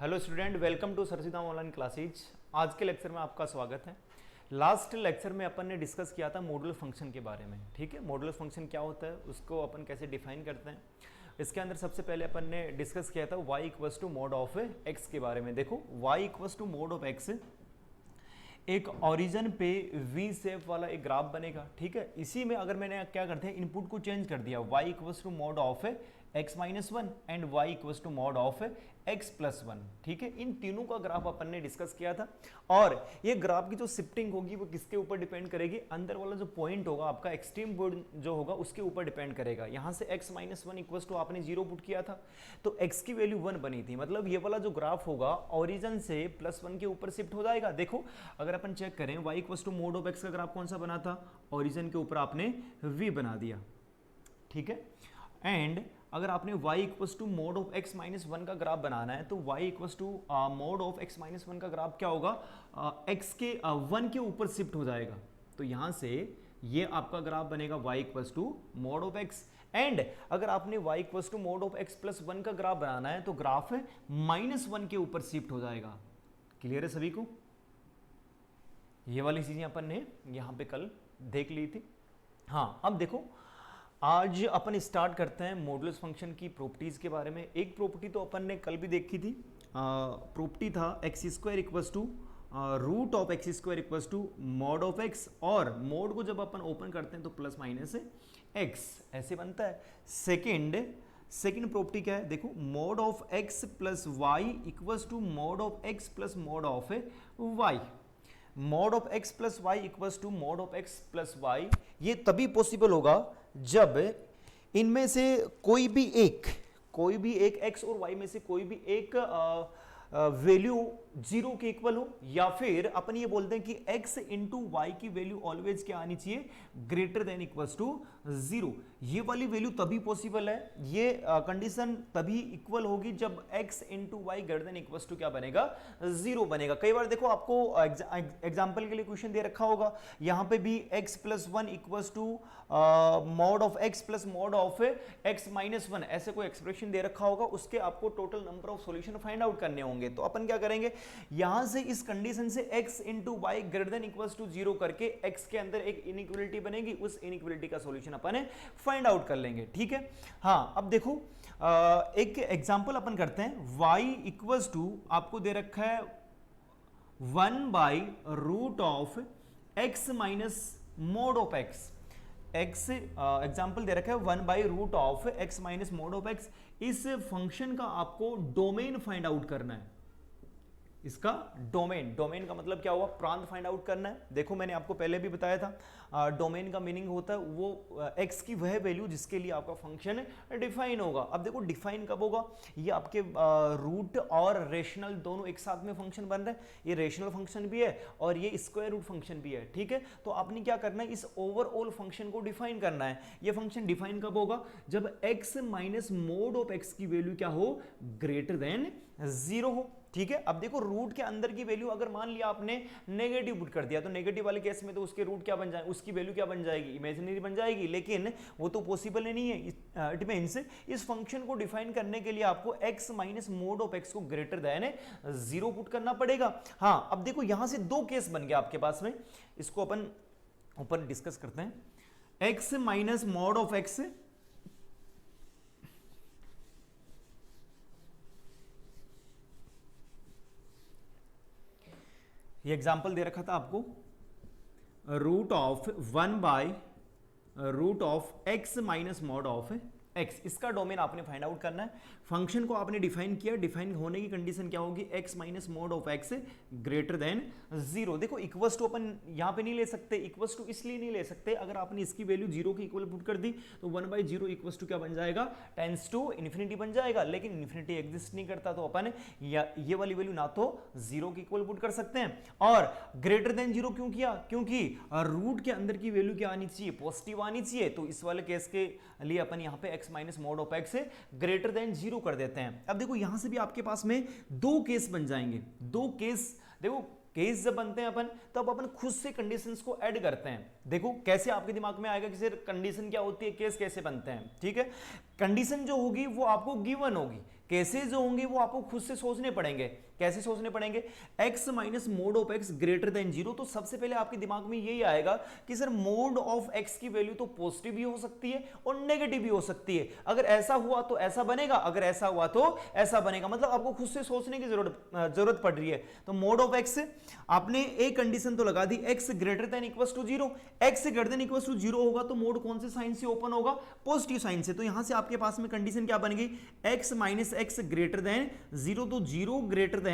Hello student, welcome to सरसीदाम online classes. आज के लेक्चर में आपका स्वागत है। लास्ट लेक्चर में अपन ने डिस्कस किया था मॉडुलस फंक्शन के बारे में। ठीक है, मॉडुलस फंक्शन क्या होता है, उसको अपन कैसे डिफाइन करते हैं। इसके अंदर सबसे पहले अपन ने डिस्कस किया था y equals to mod of x के बारे में। देखो y equals to mod of x एक ओरिजिन पे वी शेप वाला एक ग्राफ बनेगा। ठीक है, इसी में अगर मैंने क्या करते हैं, इनपुट को चेंज कर दिया, y equals to mod of x minus one and y equals to mod of x plus one. ठीक है, इन तीनों का ग्राफ अपन ने डिस्कस किया था। और ये ग्राफ की जो शिफ्टिंग होगी वो किसके ऊपर डिपेंड करेगी, अंदर वाला जो पॉइंट होगा आपका एक्सट्रीम पॉइंट जो होगा उसके ऊपर डिपेंड करेगा। यहां से x minus one equals to आपने जीरो पुट किया था तो x की वैल्यू वन बनी थी, मतलब ये वाला जो ग्राफ होगा ओरिजिन से प्लस वन के ऊपर शिफ्ट हो जाएगा। देखो अगर अपन चेक करें y equals to mod of x का ग्राफ कौन सा बना था, ओरिजिन के ऊपर आपने v बना दिया। ठीक है, एंड अगर आपने y equals to mod of x minus one का ग्राफ बनाना है तो y equals to mod of x minus one का ग्राफ क्या होगा, x के वन के ऊपर शिफ्ट हो जाएगा। तो यहां से ये आपका ग्राफ बनेगा y equals to mod of x। And अगर आपने y equals to mod of x plus one का ग्राफ बनाना है तो ग्राफ माइनस वन के ऊपर शिफ्ट हो जाएगा। क्लियर है सभी को? ये वाली चीजें अपन ने यहां पे कल देख ली थी। हाँ, अब देखो आज अपन स्टार्ट करते हैं मॉडुलस फंक्शन की प्रॉपर्टीज के बारे में। एक प्रॉपर्टी तो अपन ने कल भी देखी थी, प्रॉपर्टी था x square equals to root of x square equals to mod of x, और मोड को जब अपन ओपन करते हैं तो प्लस माइनस एक्स ऐसे बनता है। सेकेंड प्रॉपर्टी क्या है, देखो mod of x plus y equals to mod of x plus mod of y. Mod of x plus y equals to mod of x plus y ये तभी possible होगा जब इनमें से कोई भी एक x और y में से कोई भी एक वैल्यू जीरो के इक्वल हो, या फिर अपन ये बोलते हैं कि x इंटू वाई की वैल्यू ऑलवेज क्या आनी चाहिए, greater than equals to zero. ये वाली वैल्यू तभी पॉसिबल है, ये कंडीशन तभी इक्वल होगी जब x into y greater than equals to क्या बनेगा, जीरो बनेगा। कई बार देखो आपको एग्जाम्पल के लिए क्वेश्चन दे रखा होगा, यहां पे भी x plus one equals to mod of x plus mod of x minus one, ऐसे कोई एक्सप्रेशन दे रखा होगा, उसके आपको total number of solution find out करने होंगे। तो अपन क्या करेंगे, यहां से इस कंडीशन से x into y greater than equals to zero करके x के अंदर एक इनइक्वलिटी बनेगी, उस इनइक्वलिटी का सॉल्यूशन अपन फाइंड आउट कर लेंगे। ठीक है, हाँ अब देखो एक एग्जांपल अपन करते हैं। y इक्वल्स टू आपको दे रखा है one by root of x minus mod of x। Example दे रखा है one by root of x minus mod of x। इस फंक्शन का आपको डोमेन फाइंड आउट करना है। इसका डोमेन का मतलब क्या हुआ, प्रांत फाइंड आउट करना है। देखो मैंने आपको पहले भी बताया था, डोमेन का मीनिंग होता है वो x की वह वैल्यू जिसके लिए आपका फंक्शन डिफाइन होगा। अब देखो डिफाइन कब होगा, ये आपके रूट और रेशनल दोनों एक साथ में फंक्शन बन रहे हैं। ये रेशनल फंक्शन भी है और ये स्क्वायर रूट फंक्शन भी है। ठीक है, तो आपने क्या करना है, इस ओवरऑल फंक्शन को डिफाइन करना है। ये फंक्शन डिफाइन कब होगा, जब x minus mod of x की वैल्यू क्या हो, ग्रेटर देन जीरो हो। ठीक है, अब देखो रूट के अंदर की वैल्यू अगर मान लिया आपने नेगेटिव पुट कर दिया तो नेगेटिव वाले केस में तो उसके रूट क्या बन जाए, उसकी वैल्यू क्या बन जाएगी, इमेजिनरी बन जाएगी। लेकिन वो तो पॉसिबल ही नहीं है। इट मींस इस फंक्शन को डिफाइन करने के लिए आपको x minus mod of x को ग्रेटर देन जीरो पुट करना पड़ेगा। हाँ, अब देखो यहां से दो केस बन गया आपके पास में, इसको अपन ऊपर डिस्कस करते हैं। x minus mod of x, ये एग्जाम्पल दे रखा था आपको, root of one by root of x minus mod of x. इसका डोमेन आपने फाइंड आउट करना है। फंक्शन को आपने डिफाइन किया, डिफाइन होने की कंडीशन क्या होगी, x minus mod of x greater then zero. देखो इक्वल्स टू अपन यहां पे नहीं ले सकते, इक्वल्स टू इसलिए नहीं ले सकते, अगर आपने इसकी वैल्यू जीरो की इक्वल पुट कर दी तो one by zero equals to क्या बन जाएगा, टेंस टू इन्फिनिटी बन जाएगा। लेकिन इन्फिनिटी एग्जिस्ट नहीं करता तो अपन ये वाली वैल्यू ना तो जीरो की इक्वल पुट कर सकते हैं, और ग्रेटर देन जीरो क्यों किया, क्योंकि रूट के अंदर की वैल्यू क्या आनी चाहिए, पॉजिटिव आनी चाहिए। तो इस वाले केस के लिए अपन यहां पे x minus mod of x greater than zero कर देते हैं। अब देखो यहां से भी आपके पास में दो केस बन जाएंगे। दो केस देखो, केस जब बनते हैं अपन तब अपन खुद से कंडीशंस को ऐड करते हैं। देखो कैसे आपके दिमाग में आएगा कि सर कंडीशन क्या होती है, केस कैसे बनते हैं। ठीक है, कंडीशन जो होगी वो आपको गिवन होगी केसेस जो होंगे वो आपको खुद से सोचने पड़ेंगे। कैसे सोचने पड़ेंगे? x minus mod of x greater than 0, तो सबसे पहले आपके दिमाग में यही आएगा कि सर मोड ऑफ x की वैल्यू तो पॉजिटिव भी हो सकती है और नेगेटिव भी हो सकती है। अगर ऐसा हुआ तो ऐसा बनेगा, अगर ऐसा हुआ तो ऐसा बनेगा। मतलब आपको खुद से सोचने की जरूरत पड़ रही है। तो मोड ऑफ x आपने एक कंडीशन तो लगा दी, x greater than equals to 0। x greater than equals to 0 होगा तो मोड कौन से साइन से ओपन होगा? पॉजिटिव साइन से। तो यहां से आपके पास में कंडीशन क्या बन गई? x minus x greater than 0, तो 0 ग्रेटर देन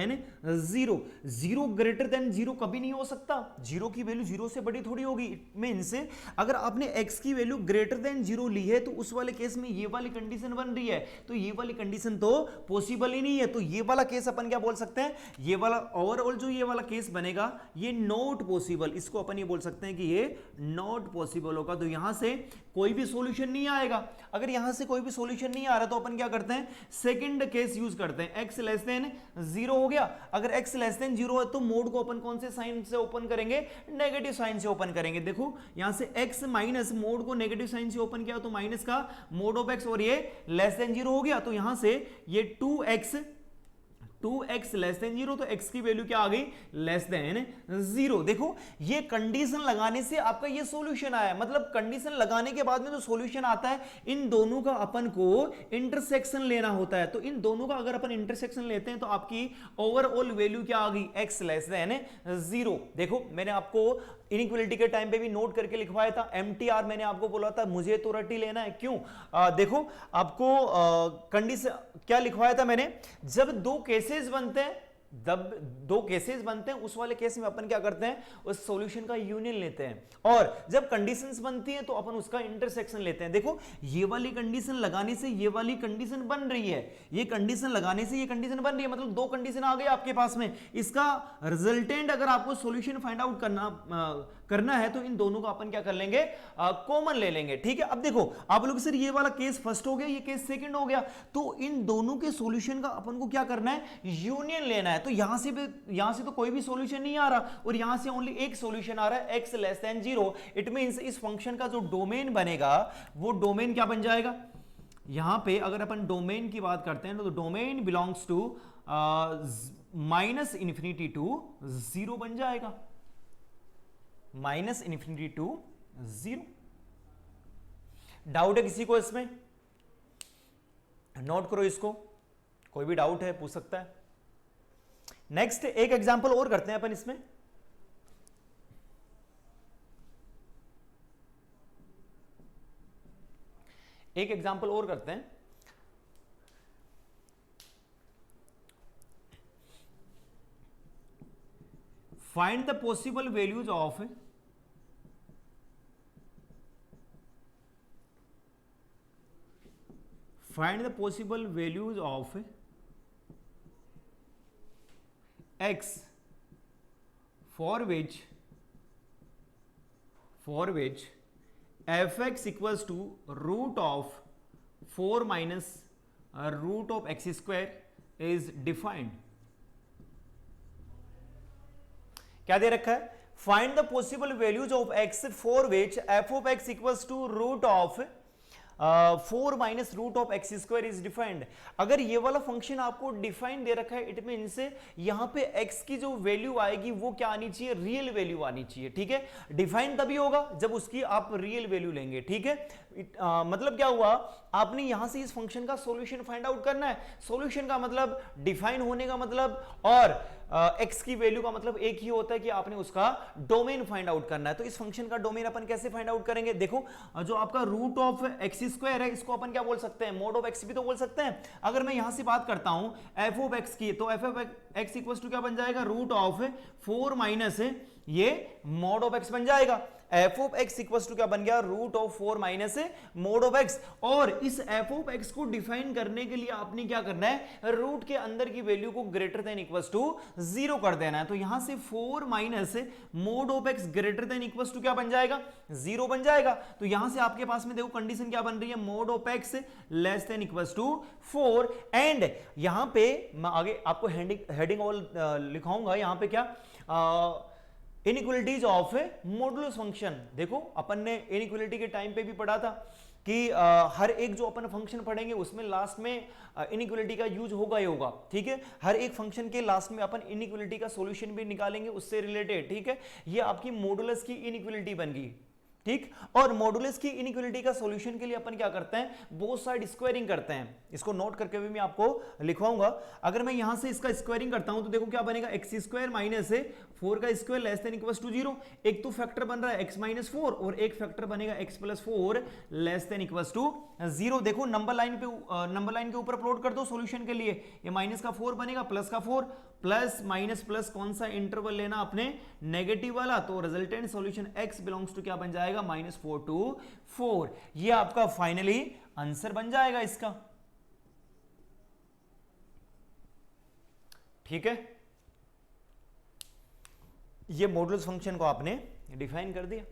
0। 0 ग्रेटर देन 0 कभी नहीं हो सकता, 0 की वैल्यू 0 से बड़ी थोड़ी होगी। मींस अगर आपने x की वैल्यू ग्रेटर देन 0 ली है तो उस वाले केस में ये वाली कंडीशन बन रही है, तो ये वाली कंडीशन तो पॉसिबल ही नहीं है। तो ये वाला केस अपन क्या बोल सकते हैं? ये वाला ओवरऑल जो ये वाला केस बनेगा ये नॉट पॉसिबल, इसको अपन ये बोल सकते हैं कि ये नॉट पॉसिबल होगा। तो यहां से कोई भी सॉल्यूशन नहीं आएगा। अगर यहां से कोई भी सॉल्यूशन नहीं आ रहा तो अपन क्या करते हैं? सेकंड केस यूज करते हैं, x लेस देन 0 हो गया। अगर x लेस देन 0 है तो मोड को अपन कौन से साइन से ओपन करेंगे? नेगेटिव साइन से ओपन करेंगे। देखो यहां से x माइनस मोड को नेगेटिव साइन से ओपन किया तो माइनस का मोड ऑफ x और ये लेस देन 0 हो गया। तो यहां से ये 2x लेस देन 0, तो x की वैल्यू क्या आ गई? Less than 0। देखो ये कंडीशन लगाने से आपका ये सॉल्यूशन आया। मतलब कंडीशन लगाने के बाद में जो सॉल्यूशन आता है, इन दोनों का अपन को इंटरसेक्शन लेना होता है। तो इन दोनों का अगर अपन इंटरसेक्शन लेते हैं तो आपकी ओवरऑल वैल्यू क्या आ गई? x less than 0। देखो मैंने आपको इनइक्वालिटी के टाइम पे भी नोट करके लिखवाया था, MTR मैंने आपको बोला था मुझे तो रट्टी लेना है। क्यों? देखो आपको कंडीशन क्या लिखवाया था मैंने? जब दो केसेस बनते हैं, जब दो केसेस बनते हैं उस वाले केस में अपन क्या करते हैं? उस सॉल्यूशन का यूनियन लेते हैं। और जब कंडीशंस बनती हैं तो अपन उसका इंटरसेक्शन लेते हैं। देखो ये वाली कंडीशन लगाने से ये वाली कंडीशन बन रही है, ये कंडीशन लगाने से ये कंडीशन बन रही है, मतलब दो कंडीशन आ गई आपके पास में। इसका रिजल्टेंट अगर आपको सॉल्यूशन फाइंड आउट करना है तो इन दोनों को अपन क्या कर लेंगे? कॉमन ले लेंगे। ठीक है, अब देखो आप लोग सर ये वाला केस फर्स्ट हो गया, ये केस सेकंड हो गया, तो इन दोनों के सॉल्यूशन का अपन को क्या करना है? यूनियन लेना है। तो यहां से तो कोई भी सॉल्यूशन नहीं आ रहा और यहां से ओनली एक सॉल्यूशन आ रहा है, x less than 0। It means इस फंक्शन का जो डोमेन बनेगा वो डोमेन क्या बन जाएगा? यहां पे अगर अपन डोमेन की बात करते हैं तो domain belongs to minus infinity to 0 बन जाएगा, माइनस इन्फिनिटी टू 0। डाउट है किसी को इसमें? नोट करो इसको, कोई भी डाउट है पूछ सकता है। नेक्स्ट एक एग्जांपल और करते हैं अपन इसमें। एक एग्जांपल और करते हैं। Find the possible values of x for which fx equals to root of 4 minus root of x square is defined। क्या दे रखा है? Find the possible values of x for which f of x equals to root of 4 minus root of x square is defined. अगर ये वाला function आपको define दे रखा है, इट मींस यहां पे x की जो वैल्यू आएगी वो क्या आनी चाहिए? रियल वैल्यू आनी चाहिए। ठीक है, डिफाइन तभी होगा जब उसकी आप रियल वैल्यू लेंगे। ठीक है, मतलब क्या हुआ? आपने यहां से इस फंक्शन का सॉल्यूशन फाइंड आउट करना है। सॉल्यूशन का मतलब डिफाइन होने का मतलब और x की वैल्यू का मतलब एक ही होता है कि आपने उसका डोमेन फाइंड आउट करना है। तो इस फंक्शन का डोमेन अपन कैसे फाइंड आउट करेंगे? देखो जो आपका रूट ऑफ एक्स स्क्वायर है इसको अपन क्या बोल सकते हैं? मोड ऑफ एक्स भी तो बोल सकते हैं। अगर मैं यहां से बात करता हूं एफ ऑफ एक्स की, तो f of x equal to क्या बन जाएगा? रूट ऑफ 4 माइनस ये मोड ऑफ एक्स बन जाएगा। F of x equals to क्या बन गया? Root of 4 minus mod of x. और इस एफ ऑफ एक्स को डिफाइन करने के लिए आपने क्या करना है? रूट के अंदर की वैल्यू को ग्रेटर देन इक्वल्स टू 0 कर देना है। तो यहां से 4 minus mod of x greater than equals to क्या बन जाएगा? 0 बन जाएगा। तो यहां से आपके पास में देखो कंडीशन क्या बन रही है? Mod of x less than equals to 4। And यहां पे मैं आगे आपको हेडिंग और लिखाऊंगा। यहां पे क्या इनइक्वालिटीज ऑफ मॉडुलस फंक्शन। देखो अपन ने इनइक्वालिटी के टाइम पे भी पढ़ा था कि हर एक जो अपन फंक्शन पढ़ेंगे उसमें लास्ट में इनइक्वालिटी का यूज होगा ही होगा, ठीक है। हर एक फंक्शन के लास्ट में अपन इनइक्वालिटी का सॉल्यूशन भी निकालेंगे उससे रिलेटेड, ठीक है। ये आपकी मॉडुलस की इनइक्वालिटी बन गई, ठीक। और मॉडुलस की इनइक्वालिटी का सॉल्यूशन के लिए अपन क्या करते हैं, बोथ साइड स्क्वायरिंग करते हैं। इसको नोट करके भी मैं आपको लिखवाऊंगा। अगर मैं यहां से इसका स्क्वायरिंग करता हूं तो देखो क्या बनेगा, एक्स स्क्वायर माइनस 4 का square less than equals to 0। एक तो फैक्टर बन रहा है एक्स माइनस 4 और एक फैक्टर बनेगा x plus 4 less than equals to 0। देखो नंबर लाइन के ऊपर प्लॉट कर दो सॉल्यूशन के लिए। ये माइनस का 4 बनेगा, प्लस का 4, प्लस माइनस प्लस कौन सा इंटरवल लेना अपने, नेगेटिव वाला। तो resultant solution x belongs to क्या बन जाएगा, -4 to 4। ये आपका फाइनली आंसर बन जाएगा इसका, ठीक है। ये मॉडुलस फंक्शन को आपने डिफाइन कर दिया।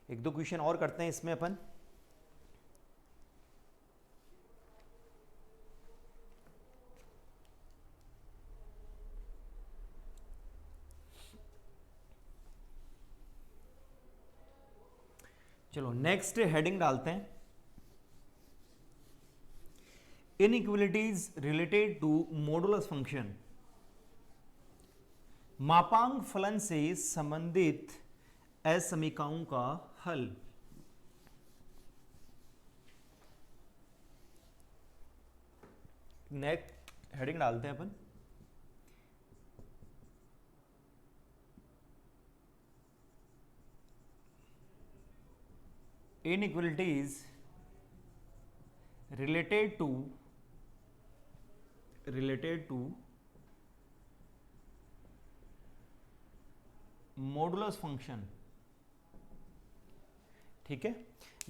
एक दो क्वेश्चन और करते हैं इसमें अपन। चलो नेक्स्ट हेडिंग डालते हैं, inequalities related to modulus function. मापांक फलन से संबंधित असमीकाओं का हल। नेक्स्ट हेडिंग डालते हैं अपन, inequalities related to modulus function, ठीक है।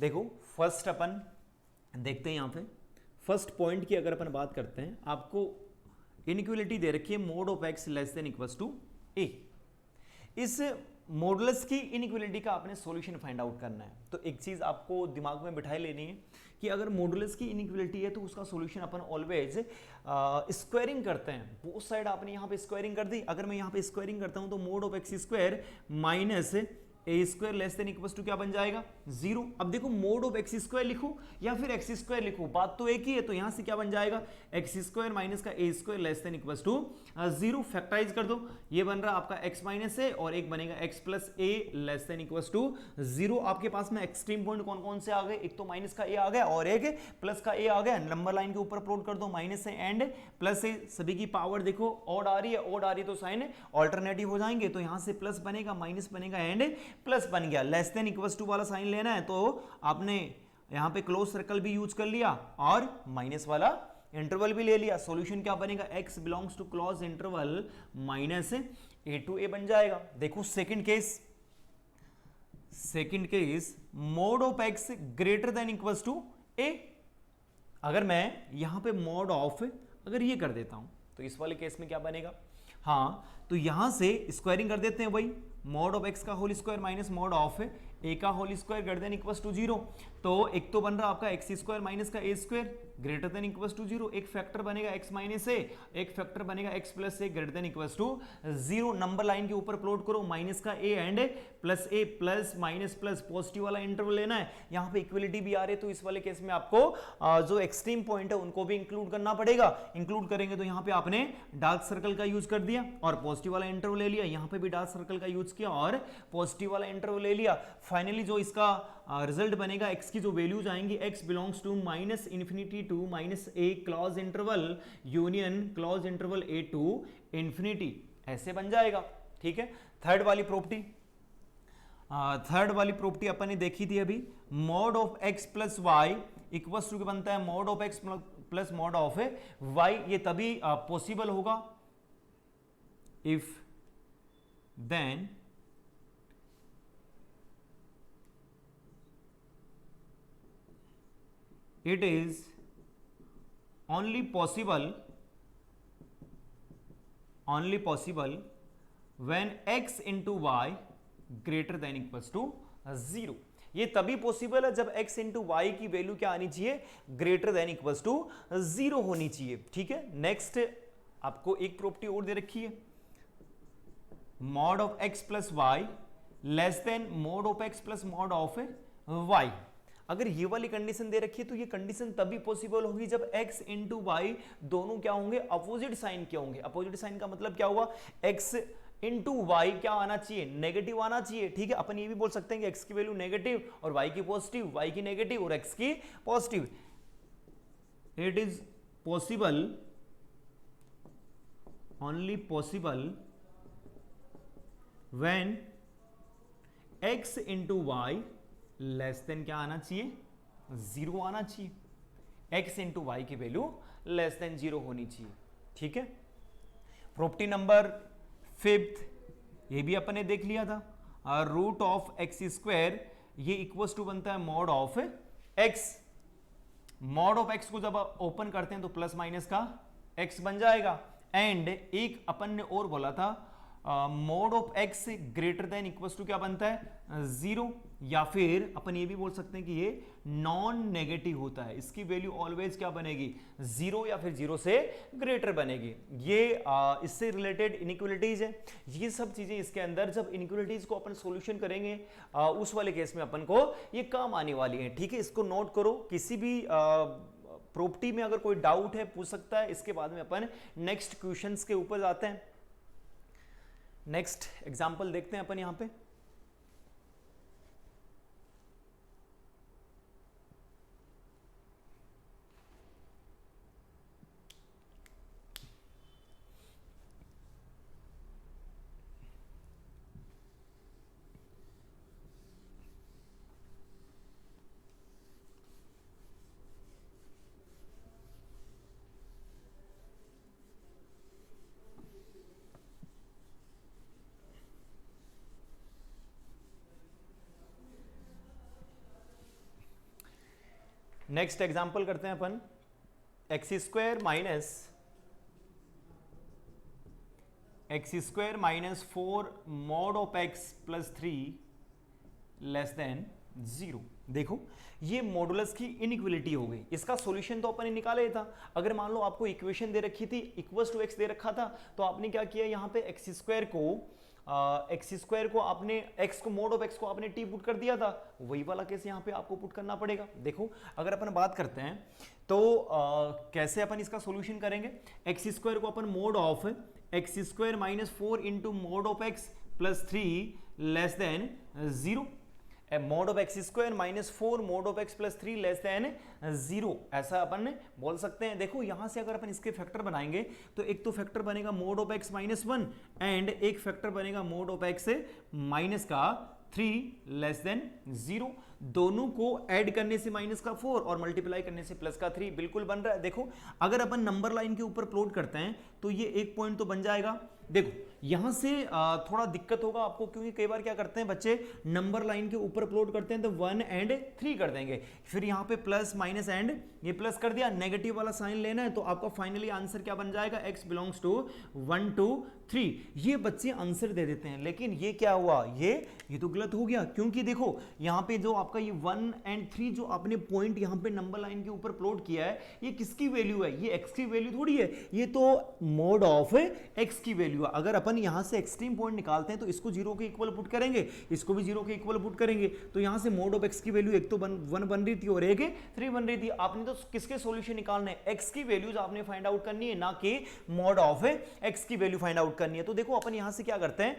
देखो फर्स्ट अपन देखते हैं यहां पे फर्स्ट पॉइंट की अगर अपन बात करते हैं, आपको इनइक्वालिटी दे रखी है mod of x less than equals to a. इस मॉडुलस की इनइक्वालिटी का आपने सॉल्यूशन फाइंड आउट करना है। तो एक चीज आपको दिमाग में बिठाई लेनी है कि अगर मॉडुलस की इनइक्वालिटी है तो उसका सॉल्यूशन अपन ऑलवेज स्क्वायरिंग करते हैं। बोथ साइड आपने यहाँ पे स्क्वायरिंग कर दी। अगर मैं यहाँ पे स्क्वायरिंग करता हूँ तो mod of x square minus a square less than equals to क्या बन जाएगा, 0। अब देखो मोड ऑफ एक्स स्क्वायर लिखो या फिर एक्स स्क्वायर लिखो, बात तो एक ही है। तो यहां से क्या बन जाएगा, एक्स स्क्वायर माइनस का a square less than equals to 0। Factorise कर दो, ये बन रहा आपका एक्स माइनस ए और एक बनेगा x plus a less than equals to 0। आपके पास में एक्सट्रीम पॉइंट कौन कौन से आ गए, एक तो माइनस का ए आ गया और एक प्लस का ए आ गया। नंबर लाइन के ऊपर प्लॉट कर दो, माइनस से एंड प्लस से, सभी की पावर देखो ऑड आ रही है, ऑड आ रही है तो साइन ऑल्टरनेटिव हो जाएंगे। तो यहां से प्लस बनेगा, माइनस बनेगा एंड प्लस बन गया। लेस देन इक्वल्स टू वाला साइन लेना है तो आपने यहां पे क्लोज सर्कल भी यूज कर लिया और माइनस वाला इंटरवल भी ले लिया। सॉल्यूशन क्या बनेगा, x belongs to close interval minus a to a बन जाएगा। देखो second case mod of x greater than equals to a. अगर मैं यहां पे मोड ऑफ अगर ये कर देता हूं तो इस वाले केस में क्या बनेगा, हाँ तो यहां से स्क्वायरिंग कर देते हैं वही, मोड ऑफ एक्स का whole square minus mod of a का whole square greater than equals to 0। तो एक तो बन रहा आपका एक्स स्क्वायर माइनस का a square greater than equals to 0। एक फैक्टर बनेगा एक्स माइनस ए, एक फैक्टर बनेगा x plus a greater than equals to 0। Number line के ऊपर प्लॉट करो, माइनस का a and plus a, plus minus plus, positive वाला इंटरवल लेना है। यहाँ पे इक्वलिटी भी आ रही है तो इस वाले केस में आपको जो एक्सट्रीम पॉइंट है उनको भी इंक्लूड करना पड़ेगा। इंक्लूड करेंगे तो यहाँ पे आपने डार्क सर्कल का यूज कर दिया और पॉजिटिव वाला इंटरवल ले लिया, यहाँ पे भी डार्क सर्कल का यूज किया और पॉजिटिव वाला इंटरवल ले लिया। फाइनली जो इसका रिजल्ट बनेगा, x की जो वैल्यूज आएंगी, x belongs to minus infinity to minus a closed interval union closed interval a to infinity, ऐसे बन जाएगा, ठीक है। थर्ड वाली प्रॉपर्टी अपन ने देखी थी अभी, mod of x plus y equals to बनता है mod of x plus mod of y। ये तभी पॉसिबल होगा if then it is only possible when x into y greater than equals to 0। ये तभी पॉसिबल है जब x इंटू वाई की वैल्यू क्या आनी चाहिए, ग्रेटर देन इक्वल्स टू 0 होनी चाहिए, ठीक है। नेक्स्ट आपको एक प्रॉपर्टी और दे रखी है, mod of x plus y less than mod of x plus mod of y. अगर ये वाली कंडीशन दे रखी है तो ये कंडीशन तभी पॉसिबल होगी जब x इंटू वाई दोनों क्या होंगे, अपोजिट साइन के होंगे। अपोजिट साइन का मतलब क्या हुआ, x इंटू वाई क्या आना चाहिए, नेगेटिव आना चाहिए। ठीक है, अपन ये भी बोल सकते हैं कि x की वैल्यू नेगेटिव और y की पॉजिटिव, y की नेगेटिव और x की positive. It is possible, only possible when x into y less than क्या आना चाहिए, जीरो आना चाहिए। x इंटू वाई की वैल्यू लेस देन जीरो होनी चाहिए। ठीक है, प्रॉपर्टी नंबर 5, ये भी अपन ने देख लिया था। रूट ऑफ एक्स स्क्वायर ये इक्वल्स टू बनता है mod of x। Mod of x को जब आप ओपन करते हैं तो प्लस माइनस का x बन जाएगा। एंड एक अपन ने और बोला था mod of x greater than equals to क्या बनता है, जीरो। या फिर अपन ये भी बोल सकते हैं कि ये नॉन नेगेटिव होता है, इसकी वैल्यू ऑलवेज क्या बनेगी, जीरो या फिर जीरो से ग्रेटर बनेगी। ये इससे रिलेटेड इनइक्वालिटीज है। ये सब चीजें इसके अंदर जब इनइक्वालिटीज को अपन सॉल्यूशन करेंगे उस वाले केस में अपन को ये काम आने वाली है। ठीक है, इसको नोट करो। किसी भी प्रॉपर्टी में अगर कोई डाउट है पूछ सकता है। इसके बाद में अपन नेक्स्ट क्वेश्चंस के ऊपर जाते हैं। नेक्स्ट एग्जांपल देखते हैं अपन यहां पे। नेक्स्ट एग्जांपल करते हैं अपन। X square minus 4 mod of x plus 3 less than zero. देखो ये मॉडुलस की इनइक्वालिटी हो गई। इसका सॉल्यूशन तो अपन ने निकाला ही था। अगर मान लो आपको इक्वेशन दे रखी थी इक्वल्स टू एक्स दे रखा था तो आपने क्या किया, यहाँ पे एक्स स्क्वायर को आपने x को मोड ऑफ x को आपने t पुट कर दिया था। वही वाला केस यहाँ पे आपको पुट करना पड़ेगा। देखो अगर अपन बात करते हैं तो कैसे अपन इसका सॉल्यूशन करेंगे। एक्स स्क्वायर को अपन mod of x square minus 4 into mod of x plus 3 less than zero. Mod of x square minus 4 mod of x plus 3 less than zero, ऐसा अपन बोल सकते हैं। देखो यहां से अगर अपन इसके फैक्टर बनाएंगे तो एक तो फैक्टर बनेगा mode of x minus 1 and एक फैक्टर बनेगा मोड ऑफ एक्स माइनस का 3 लेस देन जीरो। दोनों को ऐड करने से माइनस का 4 और मल्टीप्लाई करने से प्लस का 3 बिल्कुल बन रहा है। देखो अगर अपन नंबर लाइन के ऊपर प्लॉट करते हैं तो ये एक पॉइंट तो बन जाएगा। देखो यहां से थोड़ा दिक्कत होगा आपको, क्योंकि कई बार क्या करते हैं बच्चे नंबर लाइन के ऊपर प्लॉट करते हैं तो 1 एंड 3 कर देंगे, फिर यहां पे प्लस माइनस एंड ये प्लस कर दिया, नेगेटिव वाला साइन लेना है तो आपका फाइनली आंसर क्या बन जाएगा, x बिलोंग्स टू 1 2 3। ये बच्चे आंसर दे देते हैं, लेकिन ये क्या हुआ, ये तो गलत हो गया। क्योंकि देखो यहां पे जो आपका ये 1 एंड 3 जो आपने पॉइंट यहां पे नंबर लाइन के ऊपर प्लॉट किया है, ये किसकी वैल्यू है, ये x की वैल्यू थोड़ी है, ये तो मोड ऑफ x की वैल्यू है। अगर अपन यहां से एक्सट्रीम पॉइंट निकालते हैं तो इसको 0 के इक्वल पुट करेंगे, इसको भी 0 के इक्वल पुट करेंगे, तो यहां से मोड ऑफ x की वैल्यू एक तो 1 बन रही थी और एक 3 बन रही थी। आपने तो किसके सॉल्यूशन निकालने हैं, x की वैल्यूज आपने फाइंड आउट करनी है, ना कि मोड ऑफ x की वैल्यू फाइंड आउट करनी है। तो देखो अपन यहां से क्या करते हैं,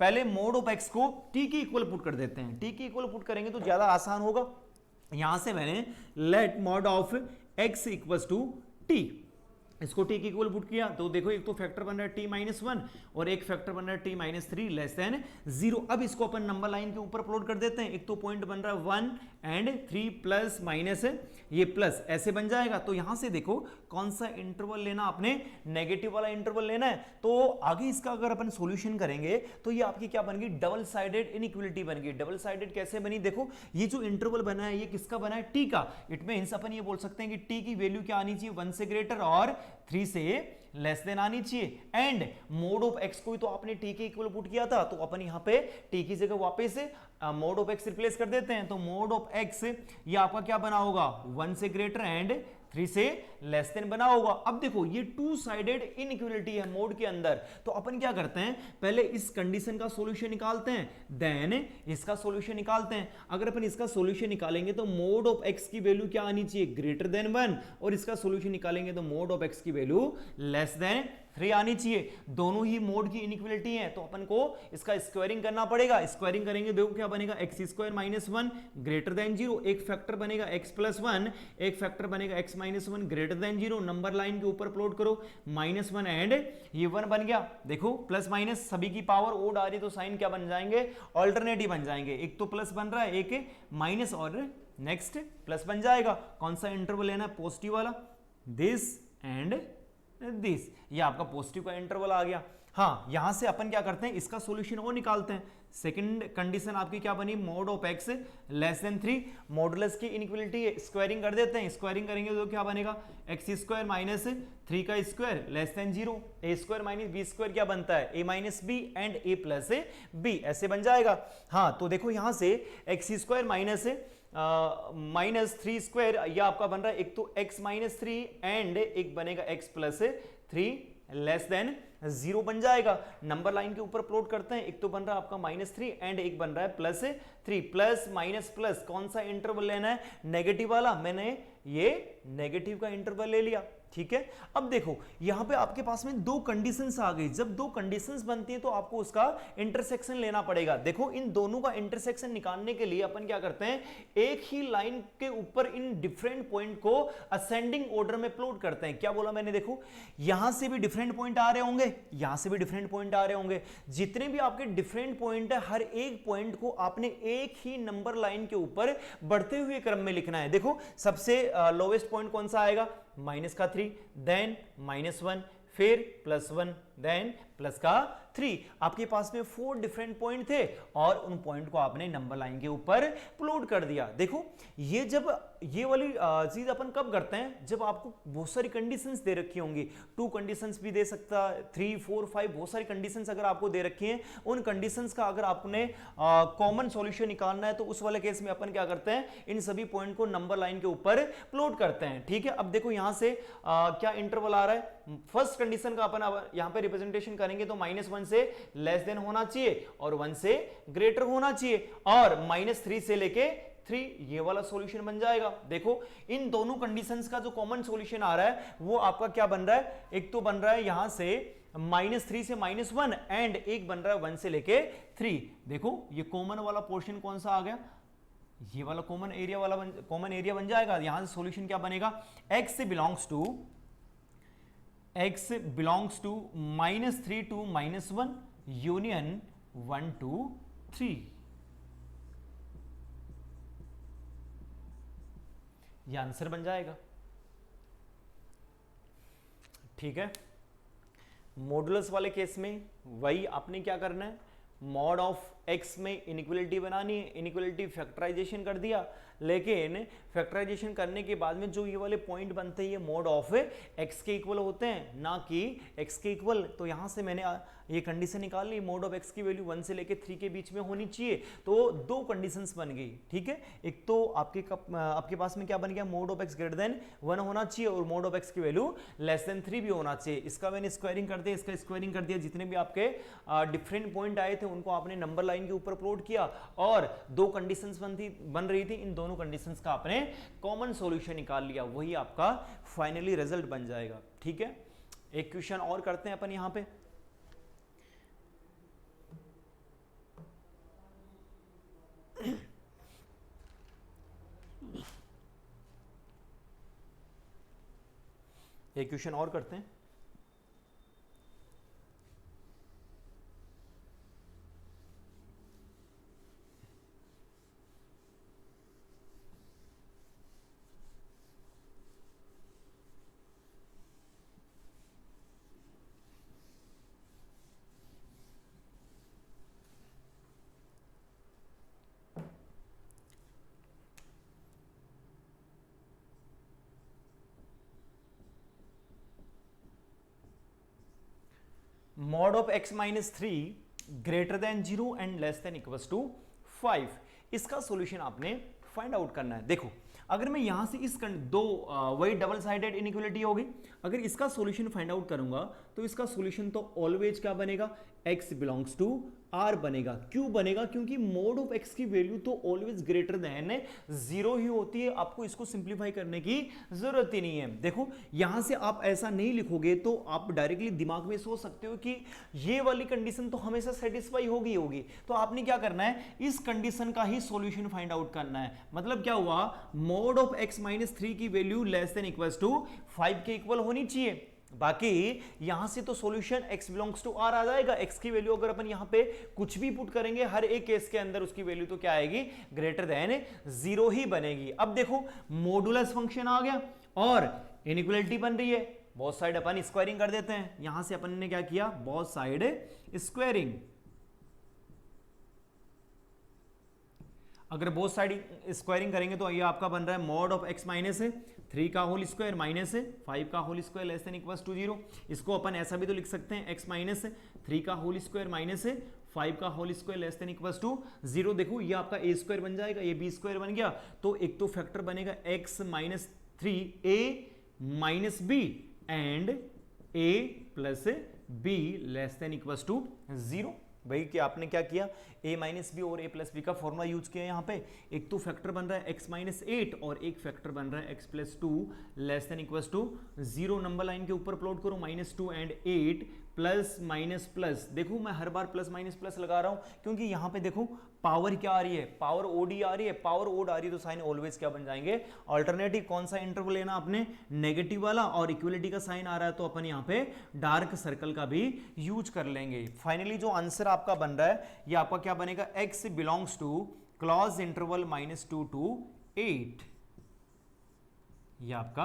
पहले मोड ऑफ x को t के इक्वल पुट कर देते हैं। t के इक्वल पुट करेंगे तो ज्यादा आसान होगा। यहां से मैंने let mod of x equals to t, इसको t के इक्वल पुट किया तो देखो एक तो फैक्टर बन रहा है t माइनस 1 और एक फैक्टर बन रहा है t माइनस 3 लेस देन 0। अब इसको अपन नंबर लाइन के ऊपर प्लॉट कर देते हैं। एक तो पॉइंट बन रहा है 1 एंड 3 प्लस माइनस ये प्लस, ऐसे बन जाएगा। तो यहां से देखो कौन सा इंटरवल लेना, आपने नेगेटिव वाला इंटरवल लेना है। तो आगे इसका अगर अपन सॉल्यूशन करेंगे तो ये आपकी क्या बन गई, डबल साइडेड इनइक्वालिटी बन गई। डबल साइडेड कैसे बनी, देखो ये जो इंटरवल बना है ये किसका बना है, t का। इट मींस अपन ये बोल सकते हैं कि t की वैल्यू क्या आनी चाहिए, 1 से ग्रेटर और 3 से लेस देन आनी चाहिए। एंड मोड ऑफ x को तो आपने t के इक्वल पुट किया था, तो अपन यहाँ पे t की जगह वापस मोड ऑफ x रिप्लेस कर देते हैं। तो मोड ऑफ x ये आपका क्या बना होगा, 1 से ग्रेटर एंड 3 से लेस देन बना होगा। अब देखो ये टू साइडेड इनइक्वालिटी है मोड के अंदर, तो अपन क्या करते हैं, पहले इस कंडीशन का सॉल्यूशन निकालते हैं, देन इसका सॉल्यूशन निकालते हैं। अगर अपन इसका सॉल्यूशन निकालेंगे तो मोड ऑफ x की वैल्यू क्या आनी चाहिए, ग्रेटर देन 1, और इसका सॉल्यूशन निकालेंगे तो मोड ऑफ x की वैल्यू लेस देन 3 आनी चाहिए। दोनों ही मोड की इनइक्वालिटी है, तो अपन को इसका स्क्वायरिंग करना पड़ेगा। स्क्वायरिंग करेंगे देखो क्या बनेगा, x square minus 1 greater than 0, एक फैक्टर बनेगा x प्लस 1, एक फैक्टर बनेगा x minus 1 greater than 0। Number line के ऊपर प्लॉट करो, -1 एंड ये 1 बन गया। देखो प्लस माइनस सभी की पावर ओड आ रही तो साइन क्या बन जाएंगे, ऑल्टरनेटिव बन जाएंगे। एक तो प्लस बन रहा है, एक माइनस, और नेक्स्ट प्लस बन जाएगा। कौन सा इंटरवल लेना है, पॉजिटिव वाला, दिस एंड दिस, ये आपका पॉजिटिव का इंटरवल आ गया। हाँ, यहां से अपन क्या करते हैं, इसका सॉल्यूशन और निकालते हैं। सेकंड कंडीशन आपकी क्या बनी, mode of x less then 3, modulus की इनइक्वालिटी है, स्क्वायरिंग कर देते हैं। स्क्वायरिंग करेंगे तो क्या बनेगा, x स्क्वायर माइनस 3 का square less than 0, a square minus b square क्या बनता है, a minus b and a plus b, ऐसे बन जाएगा। हाँ, तो देखो यहां से x स्क्वायर माइनस 3 स्क्वायर, यह आपका बन रहा है, एक तो x माइनस 3 एंड एक बनेगा x प्लस 3 लेस देन 0 बन जाएगा। नंबर लाइन के ऊपर प्लॉट करते हैं, एक तो बन रहा है आपका -3 एंड एक बन रहा है +3। प्लस माइनस प्लस, कौन सा इंटरवल लेना है, नेगेटिव वाला, मैंने ये नेगेटिव का इंटरवल ले लिया। ठीक है, अब देखो यहां पे आपके पास में दो कंडीशंस आ गई। जब दो कंडीशंस बनती है तो आपको उसका इंटरसेक्शन लेना पड़ेगा। देखो इन दोनों का इंटरसेक्शन निकालने के लिए अपन क्या करते हैं, एक ही लाइन के ऊपर इन डिफरेंट पॉइंट को असेंडिंग ऑर्डर में प्लॉट करते हैं। क्या बोला मैंने, देखो यहां से भी डिफरेंट पॉइंट आ रहे होंगे, यहां से भी डिफरेंट पॉइंट आ रहे होंगे। जितने भी आपके डिफरेंट पॉइंट है, हर एक पॉइंट को आपने एक ही नंबर लाइन के ऊपर बढ़ते हुए क्रम में लिखना है। देखो सबसे लोवेस्ट पॉइंट कौन सा आएगा, -3, देन -1, फिर +1, देन प्लस का 3। आपके पास में 4 डिफरेंट पॉइंट थे और उन पॉइंट को आपने नंबर लाइन के ऊपर प्लॉट कर दिया। देखो ये जब ये वाली चीज अपन कब करते हैं, जब आपको बहुत सारी कंडीशंस दे रखी होंगी, 2 कंडीशंस भी दे सकता, 3, 4, 5 बहुत सारी कंडीशंस अगर आपको दे रखी हैं, उन कंडीशंस का अगर आपने कॉमन सॉल्यूशन निकालना है तो उस वाले केस में अपन क्या करते हैं, इन सभी पॉइंट को नंबर लाइन के ऊपर प्लॉट करते हैं। ठीक है, अब देखो यहां से क्या इंटरवल आ रहा है, फर्स्ट कंडीशन का अपन यहां पे रिप्रेजेंटेशन करेंगे तो -1 से लेस देन होना चाहिए और 1 से ग्रेटर होना चाहिए, और -3 से लेके 3 ये वाला सॉल्यूशन बन जाएगा। देखो इन दोनों कंडीशंस का जो कॉमन सॉल्यूशन आ रहा है वो आपका क्या बन रहा है, एक तो बन रहा है यहां से -3 से -1 एंड एक बन रहा है 1 से लेके 3। देखो ये कॉमन वाला पोर्शन कौन सा आ गया, ये वाला कॉमन एरिया बन जाएगा। यहां से सॉल्यूशन क्या बनेगा, x belongs to -3 to -1 union 1 to 3, ये आंसर बन जाएगा। ठीक है, मॉडुलस वाले केस में वही आपने क्या करना है, मॉड ऑफ x में इनइक्वालिटी बनानी है, इनइक्वालिटी फैक्टराइजेशन कर दिया, लेकिन फैक्टराइजेशन करने के बाद में जो ये वाले पॉइंट बनते हैं ये मॉड ऑफ x के इक्वल होते हैं, ना कि x के इक्वल। तो यहां से मैंने ये कंडीशन निकाल ली, मोड ऑफ x की वैल्यू 1 से लेके 3 के बीच में होनी चाहिए। तो दो कंडीशंस बन गई। ठीक है, एक तो आपके पास में क्या बन गया, mode of x greater then 1 होना चाहिए और मोड ऑफ x की वैल्यू लेस देन 3 भी होना चाहिए। इसका मैंने स्क्वायरिंग कर दिया, इसका स्क्वायरिंग कर दिया, जितने भी आपके डिफरेंट पॉइंट आए थे उनको आपने नंबर लाइन के ऊपर प्लॉट किया और दो कंडीशंस बन रही थी, इन दोनों कंडीशंस का आपने कॉमन सॉल्यूशन निकाल लिया, वही आपका फाइनली रिजल्ट बन जाएगा। ठीक है, एक क्वेश्चन और करते हैं अपन यहां पे। एक क्वेश्चन और करते हैं। Mod of x minus 3 greater than 0 and less than equals to 5, इसका सॉल्यूशन आपने फाइंड आउट करना है। देखो अगर मैं यहां से इस दो वही डबल साइडेड इनइक्वालिटी होगी, अगर इसका सॉल्यूशन फाइंड आउट करूंगा तो इसका सॉल्यूशन तो ऑलवेज क्या बनेगा, x बिलोंग्स टू r बनेगा। क्यों बनेगा, क्योंकि मोड ऑफ x की वैल्यू तो ऑलवेज ग्रेटर देन 0 ही होती है, आपको इसको सिंप्लीफाई करने की जरूरत ही नहीं है। देखो यहां से आप ऐसा नहीं लिखोगे तो आप डायरेक्टली दिमाग में सोच सकते हो कि ये वाली कंडीशन तो हमेशा सेटिस्फाई होगी। तो आपने क्या करना है, इस कंडीशन का ही सॉल्यूशन फाइंड आउट करना है। मतलब क्या हुआ, मोड ऑफ x माइनस 3 की value less than equals to 5 के इक्वल होनी चाहिए। बाकी यहां से तो solution x belongs to r आ जाएगा। x की वैल्यू अगर अपन यहां पे कुछ भी पुट करेंगे हर एक केस के अंदर उसकी वैल्यू तो क्या आएगी, ग्रेटर देन 0 ही बनेगी। अब देखो मॉडुलस फंक्शन आ गया और इनइक्वालिटी बन रही है, बोथ साइड अपन स्क्वायरिंग कर देते हैं। यहां से अपन ने क्या किया, बोथ साइड स्क्वायरिंग। अगर बोथ साइड स्क्वायरिंग करेंगे तो ये आपका बन रहा है मॉड ऑफ x माइनस 3 का होल स्क्वायर माइनस 5 का whole square less than equals to 0। इसको अपन ऐसा भी तो लिख सकते हैं, x माइनस 3 का होल स्क्वायर माइनस 5 का whole square less than equals to 0। देखो ये आपका a स्क्वायर बन जाएगा, ये b स्क्वायर बन गया। तो एक तो फैक्टर बनेगा x minus 3a minus b and a plus b less than equals to 0। भाई कि आपने क्या किया, a माइनस बी और a प्लस बी का फॉर्मूला यूज किया यहाँ पे। एक तो फैक्टर बन रहा है x माइनस 8 और एक फैक्टर बन रहा है x plus 2 less than equals to 0। Number line के ऊपर प्लॉट करो, -2 एंड 8 प्लस माइनस प्लस। देखो मैं हर बार प्लस माइनस प्लस लगा रहा हूं क्योंकि यहां पे देखो पावर क्या आ रही है, पावर ओडी आ रही है। पावर ओड आ रही है तो साइन ऑलवेज क्या बन जाएंगे, अल्टरनेटिव। कौन सा इंटरवल लेना आपने, नेगेटिव वाला, और इक्वलिटी का साइन आ रहा है तो अपन यहां पे डार्क सर्कल का भी यूज कर लेंगे। फाइनली जो आंसर आपका बन रहा है ये आपका क्या बनेगा, x belongs to close interval -2 to 8। ये आपका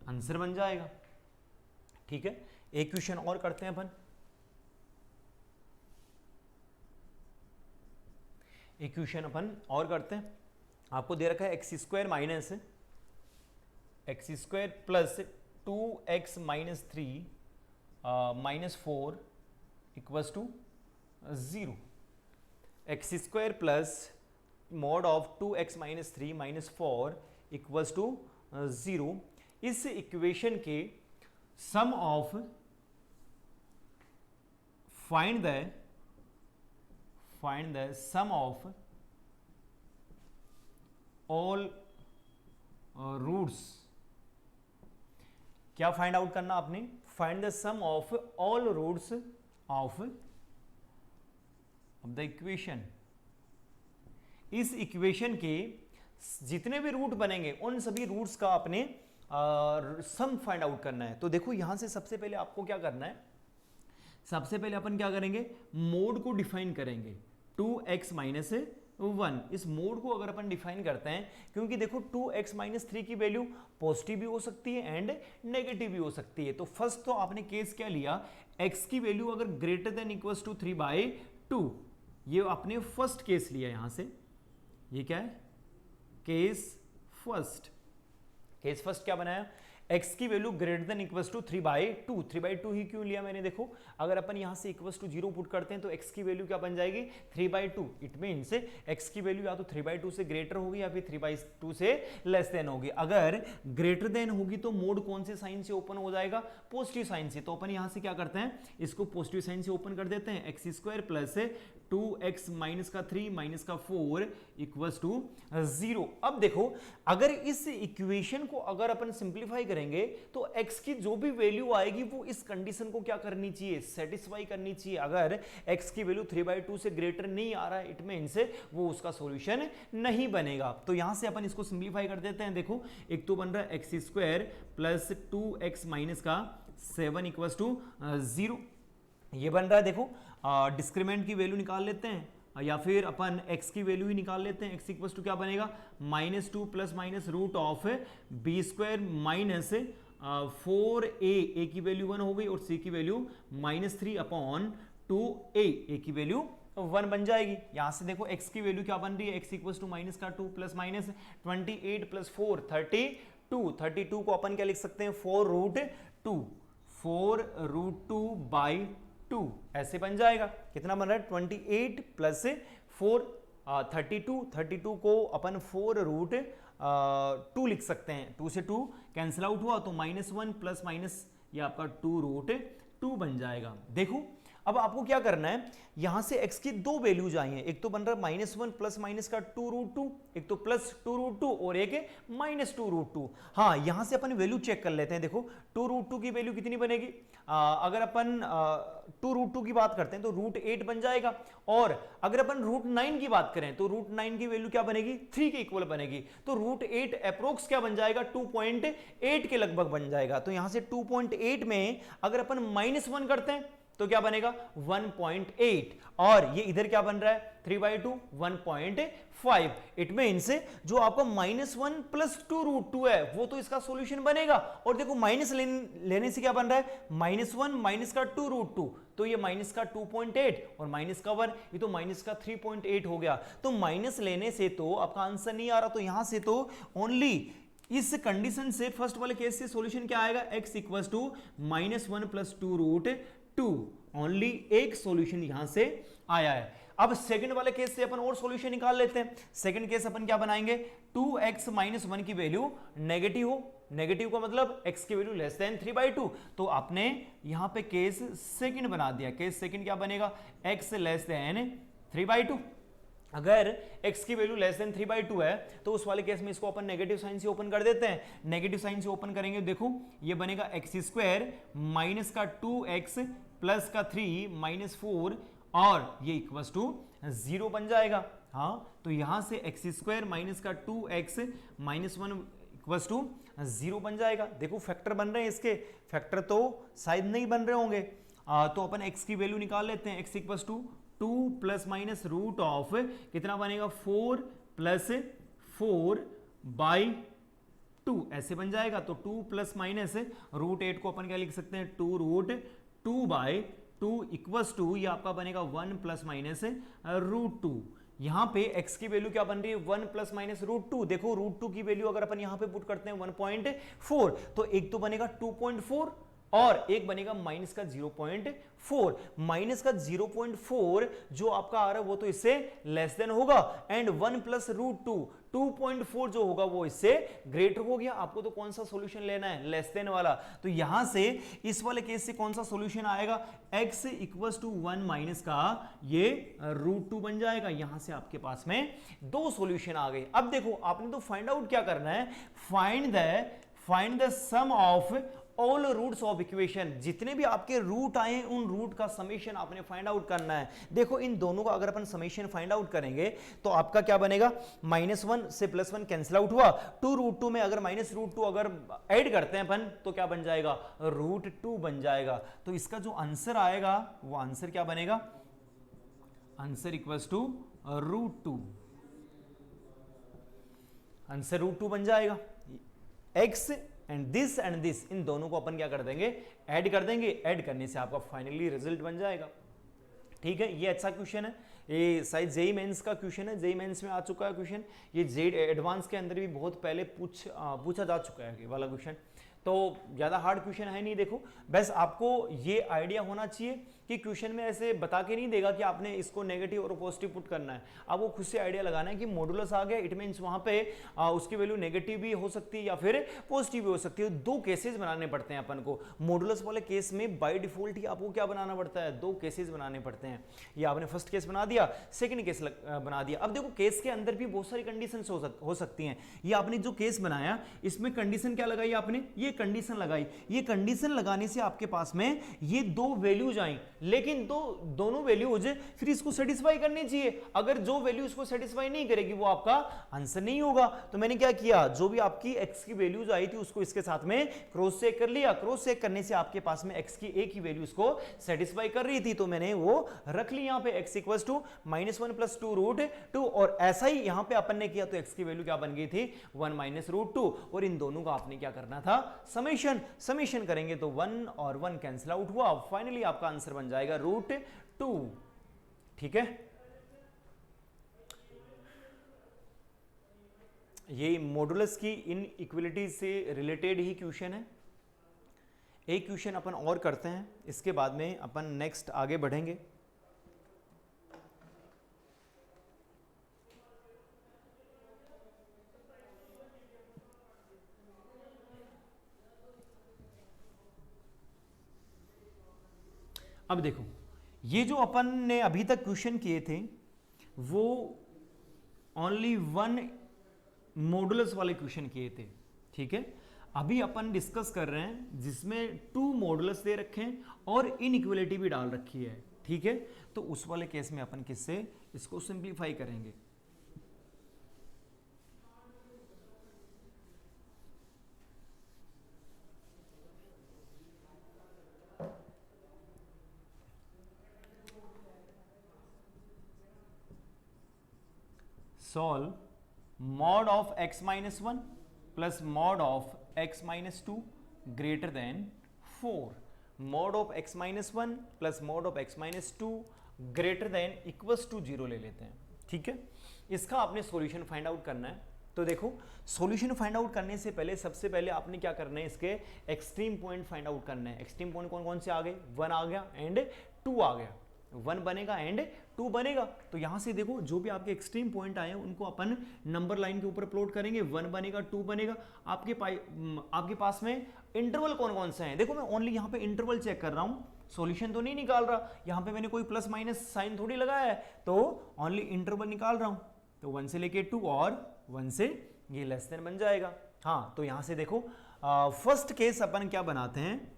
आंसर बन जाएगा। ठीक है, एक क्वेश्चन और करते हैं अपन। एक क्वेश्चन अपन और करते हैं। आपको दे रखा है x square minus x square plus 2x minus 3 minus 4 equals to 0। x square plus mod of 2x minus 3 minus 4 equals to 0। इस इक्वेशन के sum of find the sum of all roots। क्या फाइंड आउट करना आपने, find the sum of all roots of the equation. इस equation के जितने भी root बनेंगे उन सभी रूट्स का आपने सम फाइंड आउट करना है। तो देखो यहां से सबसे पहले आपको क्या करना है, सबसे पहले अपन क्या करेंगे, मोड को डिफाइन करेंगे 2x माइनस 1। इस मोड को अगर अपन डिफाइन करते हैं, क्योंकि देखो 2x माइनस 3 की वैल्यू पॉजिटिव भी हो सकती है एंड नेगेटिव भी हो सकती है। तो फर्स्ट तो आपने केस क्या लिया, x की वैल्यू अगर ग्रेटर देन इक्वल्स टू 3/2, ये आपने फर्स्ट केस लिया। यहां से ये क्या है, केस फर्स्ट। केस फर्स्ट क्या बनाया, x की value greater than equals to 3/2। 3/2 ही क्यों लिया मैंने, देखो अगर अपन यहां से इक्वल्स टू 0 पुट करते हैं तो x की वैल्यू क्या बन जाएगी, 3/2। इट मींस x की वैल्यू या तो 3/2 से ग्रेटर होगी या फिर 3/2 से लेस देन होगी। अगर ग्रेटर देन होगी तो मोड कौन से साइन से ओपन हो जाएगा, पॉजिटिव साइन से। तो अपन यहां से क्या करते हैं, इसको पॉजिटिव साइन से ओपन कर देते हैं। x square plus 2x minus का 3 माइनस का 4 इक्वल्स टू 0। अब देखो अगर इस इक्वेशन को अगर अपन सिंप्लीफाई करेंगे तो x की जो भी वैल्यू आएगी वो इस कंडीशन को क्या करनी चाहिए, सेटिस्फाई करनी चाहिए। अगर x की वैल्यू 3/2 से ग्रेटर नहीं आ रहा है, इट मींस वो उसका सॉल्यूशन नहीं बनेगा। तो यहां से अपन इसको सिंप्लीफाई कर देते हैं। देखो एक तो बन रहा है x square plus 2x minus का 7 इक्वल्स टू 0। ये बन रहा है। देखो डिस्क्रिमिनेंट की वैल्यू निकाल लेते हैं या फिर अपन x की वैल्यू ही निकाल लेते हैं। x इक्वल्स टू क्या बनेगा, -2 plus minus root of b square minus 4a, a की वैल्यू 1 हो गई और c की वैल्यू -3/2a, a की वैल्यू 1 बन जाएगी। यहां से देखो x की वैल्यू क्या बन रही है, x इक्वल्स टू माइनस का 2 प्लस माइनस 28 प्लस 4 32 को अपन क्या लिख सकते हैं, 4√2/2 ऐसे बन जाएगा। कितना बन रहा है, 28 प्लस 4 32 को अपन 4√2 लिख सकते हैं। 2 से 2 कैंसिल आउट हुआ तो -1 प्लस माइनस ये आपका 2√2 बन जाएगा। देखो अब आपको क्या करना है, यहां से x की दो वैल्यूज आई हैं, एक तो बन रहा है -1 प्लस माइनस का 2√2, एक तो प्लस 2√2 और एक है -2√2। हाँ, यहां से अपन वैल्यू चेक कर लेते हैं। देखो 2√2 की वैल्यू कितनी बनेगी, अगर अपन 2√2 की बात करते हैं तो √8 बन जाएगा, और अगर अपन √9 की बात करें तो √9 की वैल्यू क्या बनेगी, 3 के इक्वल बनेगी। तो √8 अप्रोक्स क्या बन जाएगा, 2.8 के लगभग बन जाएगा। तो यहां से 2.8 में अगर अपन -1 करते हैं तो क्या बनेगा 1.8, और ये इधर क्या बन रहा है 3/2 1.5। इट मीन्स जो आपका -1 प्लस 2√2 है वो तो इसका सॉल्यूशन बनेगा। और देखो माइनस लेने से क्या बन रहा है, -1 माइनस का 2√2, तो ये माइनस का 2.8 और माइनस का 1, ये तो माइनस का 3.8 हो गया। तो माइनस लेने से तो आपका आंसर नहीं आ रहा, तो यहां से तो ओनली इस कंडीशन से फर्स्ट वाले केस से सॉल्यूशन क्या आएगा, x equals to -1 plus 2√2। Only एक सॉल्यूशन यहां से आया है। अब सेकंड वाले केस से अपन और सॉल्यूशन निकाल लेते हैं। सेकंड केस अपन क्या बनाएंगे, 2x - 1 की वैल्यू नेगेटिव हो, नेगेटिव का मतलब x की वैल्यू लेस देन 3/2, तो आपने यहां पे केस सेकंड बना दिया। केस सेकंड क्या बनेगा, x लेस देन 3/2। अगर x की वैल्यू लेस देन 3/2 है तो उस वाले केस में इसको अपन नेगेटिव साइन से ओपन कर देते हैं। नेगेटिव साइन से ओपन करेंगे, देखो ये बनेगा x² माइनस का 2x प्लस का 3 -4, और ये इक्वल्स टू 0 बन जाएगा। हाँ, तो यहां से x² माइनस का 2x -1 इक्वल्स टू 0 बन जाएगा। देखो फैक्टर बन रहे हैं, इसके फैक्टर तो शायद नहीं बन रहे होंगे, तो अपन x की वैल्यू निकाल लेते हैं। x equals to 2 plus minus root of कितना बनेगा 4 प्लस 4/2 ऐसे बन जाएगा। तो 2 प्लस माइनस √8 को अपन क्या लिख सकते हैं, 2√2/2 इक्वल्स टू ये आपका बनेगा 1 प्लस माइनस √2। यहां पे x की वैल्यू क्या बन रही है, 1 प्लस माइनस √2। देखो √2 की वैल्यू अगर अपन यहां पे पुट करते हैं 1.4, तो एक तो बनेगा 2.4 और एक बनेगा माइनस का 0.4। माइनस का 0.4 जो आपका आ रहा है वो तो इससे लेस देन होगा, एंड 1 प्लस √2 2.4 जो होगा वो इससे ग्रेटर हो गया। आपको तो कौन सा सॉल्यूशन लेना है, लेस देन वाला। तो यहां से इस वाले केस से कौन सा सॉल्यूशन आएगा, x इक्वल्स टू 1 माइनस का ये √2 बन जाएगा। यहां से आपके पास में दो सॉल्यूशन आ गए। अब देखो आपने तो फाइंड आउट क्या करना है, find the sum of all roots of equation. जितने भी आपके रूट आए उन रूट का समेशन आपने फाइंड आउट करना है। देखो इन दोनों का अगर अपन समेशन फाइंड आउट करेंगे तो आपका क्या बनेगा, -1 से +1 कैंसिल आउट हुआ, 2√2 में अगर -√2 अगर ऐड करते हैं अपन तो क्या बन जाएगा, √2 बन जाएगा। तो इसका जो आंसर आएगा वो आंसर क्या बनेगा, आंसर इक्वल्स टू √2। आंसर √2 बन जाएगा। x एंड दिस इन दोनों को अपन क्या कर देंगे, ऐड कर देंगे। ऐड करने से आपका फाइनली रिजल्ट बन जाएगा। ठीक है, ये अच्छा क्वेश्चन है, ये शायद जेई मेंस का क्वेश्चन है, जेई मेंस में आ चुका है क्वेश्चन। ये जेई एडवांस के अंदर भी बहुत पहले पूछा जा चुका है ये वाला क्वेश्चन, तो ज़्यादा हार्ड क्वेश्चन है नहीं। देखो बस आपको ये आइडिया होना चाहिए कि क्वेश्चन में ऐसे बता के नहीं देगा कि आपने इसको नेगेटिव और पॉजिटिव पुट करना है। आपको खुद से आइडिया लगाना है कि मॉडुलस आ गया, इट मीन्स वहाँ पे उसकी वैल्यू नेगेटिव भी हो सकती है या फिर पॉजिटिव भी हो सकती है। दो केसेस बनाने पड़ते हैं अपन को। मॉडुलस वाले केस में बाय डिफॉल्ट ही आपको क्या बनाना पड़ता है, दो केसेस बनाने पड़ते हैं। ये आपने फर्स्ट केस बना दिया, सेकेंड केस बना दिया। अब देखो केस के अंदर भी बहुत सारी कंडीशन हो सकती हैं। ये आपने जो केस बनाया इसमें कंडीशन क्या लगाई आपने, ये कंडीशन लगाई। ये कंडीशन लगाने से आपके पास में ये दो वैल्यूज आई, लेकिन दोनों वैल्यूज फिर इसको सेटिस्फाई करनी चाहिए। अगर जो वैल्यू इसको सेटिस्फाई नहीं करेगी वो आपका आंसर नहीं होगा। तो मैंने क्या किया, जो भी आपकी x की वैल्यूज आई थी उसको इसके साथ में क्रॉस चेक कर लिया। क्रॉस चेक करने से आपके पास में x की एक ही वैल्यू इसको सेटिस्फाई कर रही थी, तो मैंने वो रख ली यहां पे x इक्वल्स टू -1 प्लस 2√2। और ऐसा ही यहां पे अपन ने किया तो x की वैल्यू क्या बन गई थी, 1 माइनस √2। और इन दोनों का आपने क्या करना था, समेशन करेंगे तो 1 और 1 कैंसिल आउट हुआ। फाइनली आपका आंसर बन जाएगा √2। ठीक है, ये मॉडुलस की इनइक्वालिटी से रिलेटेड ही क्वेश्चन है। एक क्वेश्चन अपन और करते हैं, इसके बाद में अपन नेक्स्ट आगे बढ़ेंगे। अब देखो ये जो अपन ने अभी तक क्वेश्चन किए थे वो ओनली वन मॉडुलस वाले क्वेश्चन किए थे, ठीक है। अभी अपन डिस्कस कर रहे हैं जिसमें टू मॉडुलस दे रखे हैं और इनइक्वलिटी भी डाल रखी है, ठीक है। तो उस वाले केस में अपन किससे इसको सिंप्लीफाई करेंगे। Solve mod of x minus 1 plus mod of x minus 2 greater than 4। Mod of x minus 1 plus mod of x minus 2 greater than equals to 0 ले लेते हैं, ठीक है। इसका आपने सॉल्यूशन फाइंड आउट करना है। तो देखो सॉल्यूशन फाइंड आउट करने से पहले सबसे पहले आपने क्या करना है, इसके एक्सट्रीम पॉइंट फाइंड आउट करना है। एक्सट्रीम पॉइंट कौन कौन से आ गए, 1 आ गया एंड 2 आ गया। 1 बनेगा एंड 2 बनेगा। तो यहां से देखो जो भी आपके एक्सट्रीम पॉइंट आए उनको अपन नंबर लाइन के ऊपर प्लॉट करेंगे। 1 बनेगा, 2 बनेगा। आपके पास में इंटरवल कौन कौन से हैं, देखो मैं ओनली यहाँ पे इंटरवल चेक कर रहा हूँ, सॉल्यूशन तो नहीं निकाल रहा। यहाँ पे मैंने कोई प्लस माइनस साइन थोड़ी लगाया है, तो ओनली इंटरवल निकाल रहा हूँ। तो 1 से लेके 2 और 1 से ये लेस देन बन जाएगा। हाँ, तो यहां से देखो फर्स्ट केस अपन क्या बनाते हैं,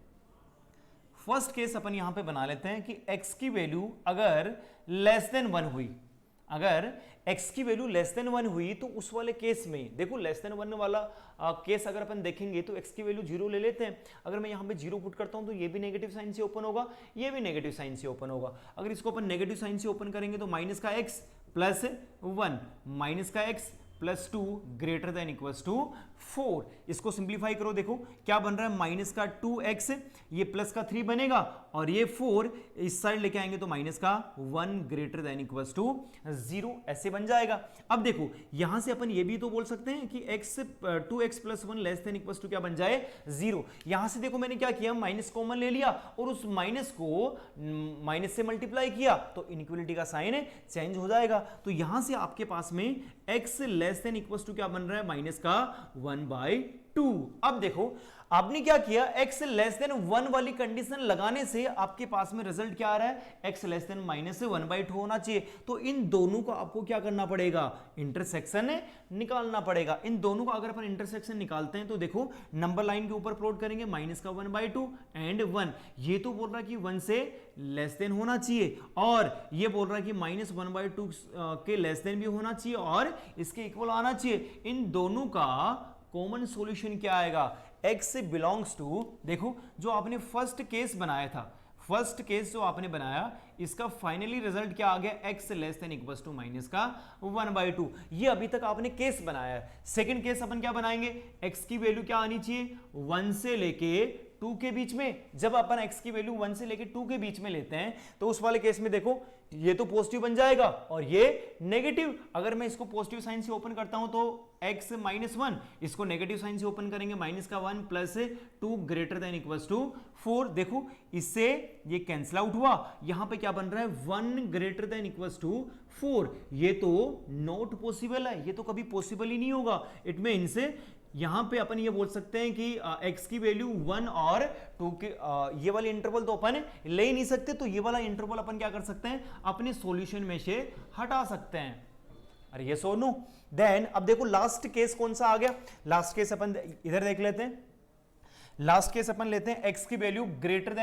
फर्स्ट केस अपन यहां पे बना लेते हैं कि x की वैल्यू अगर लेस देन 1 हुई, अगर x की वैल्यू लेस देन 1 हुई तो उस वाले केस में देखो लेस देन 1 वाला केस अगर अपन देखेंगे तो x की वैल्यू 0 ले लेते हैं। अगर मैं यहां पे 0 पुट करता हूं तो ये भी नेगेटिव साइन से ओपन होगा, ये भी नेगेटिव साइन से ओपन होगा। अगर इसको अपन नेगेटिव साइन से ओपन करेंगे तो माइनस का x प्लस 1 माइनस का x plus 2 greater than equals to 4। इसको सिंप्लीफाई करो, देखो क्या बन रहा है, माइनस का 2x, ये प्लस का 3 बनेगा और ये 4 इस साइड लेके आएंगे तो माइनस का 1 ग्रेटर देन इक्वल्स टू 0, ऐसे बन जाएगा। अब देखो यहां से अपन ये भी तो बोल सकते हैं कि x 2x plus 1 less than equals to क्या बन जाए 0। यहां से देखो मैंने क्या किया, माइनस कॉमन ले लिया और उस माइनस को माइनस से मल्टीप्लाई किया तो इनइक्वालिटी का साइन चेंज हो जाएगा। तो यहां से आपके पास में x less than equals to क्या बन रहा है, माइनस का 1/2। अब देखो आपने क्या किया, x लेस देन 1 वाली कंडीशन लगाने से आपके पास में रिजल्ट क्या आ रहा है, x लेस देन माइनस 1/2 होना चाहिए। तो इन दोनों को आपको क्या करना पड़ेगा, इंटरसेक्शन निकालना पड़ेगा। इन दोनों का अगर अपन इंटरसेक्शन निकालते हैं तो देखो नंबर लाइन के ऊपर प्लॉट करेंगे, माइनस का 1/2 एंड 1। ये तो बोल रहा है कि 1 से लेस देन होना चाहिए और ये बोल रहा है कि माइनस 1/2 के लेस देन भी होना चाहिए और इसके इक्वल आना चाहिए। इन दोनों का कॉमन सॉल्यूशन क्या आएगा, x बिलोंग्स टू, देखो जो आपने फर्स्ट केस बनाया था, फर्स्ट केस जो आपने बनाया इसका फाइनली रिजल्ट क्या आ गया, x less than equals to minus का 1/2। ये अभी तक आपने केस बनाया है। सेकंड केस अपन क्या बनाएंगे, x की वैल्यू क्या आनी चाहिए, 1 से लेके 2 के बीच में। जब अपन x की वैल्यू 1 से लेके 2 के बीच में लेते हैं तो उस वाले केस में देखो ये तो पॉजिटिव बन जाएगा और ये नेगेटिव। अगर मैं इसको पॉजिटिव साइन से ओपन करता हूं तो x माइनस 1, इसको नेगेटिव साइन से ओपन करेंगे माइनस का 1 plus 2 greater than equals to 4। देखो इससे ये कैंसिल आउट हुआ, यहां पे क्या बन रहा है 1 ग्रेटर देन इक्वल्स टू 4। ये तो नॉट पॉसिबल है, ये तो कभी पॉसिबल ही नहीं होगा। इट मींस यहां पे अपन ये बोल सकते हैं कि x की वैल्यू 1 और 2 के ये वाले इंटरवल तो अपन ले ही नहीं सकते, तो ये वाला इंटरवल अपन क्या कर सकते हैं, अपने सॉल्यूशन में से हटा सकते हैं। अरे ये सो नो। देन अब देखो लास्ट केस कौन सा आ गया, लास्ट केस अपन इधर देख लेते हैं। लास्ट केस अपन लेते हैं x की value greater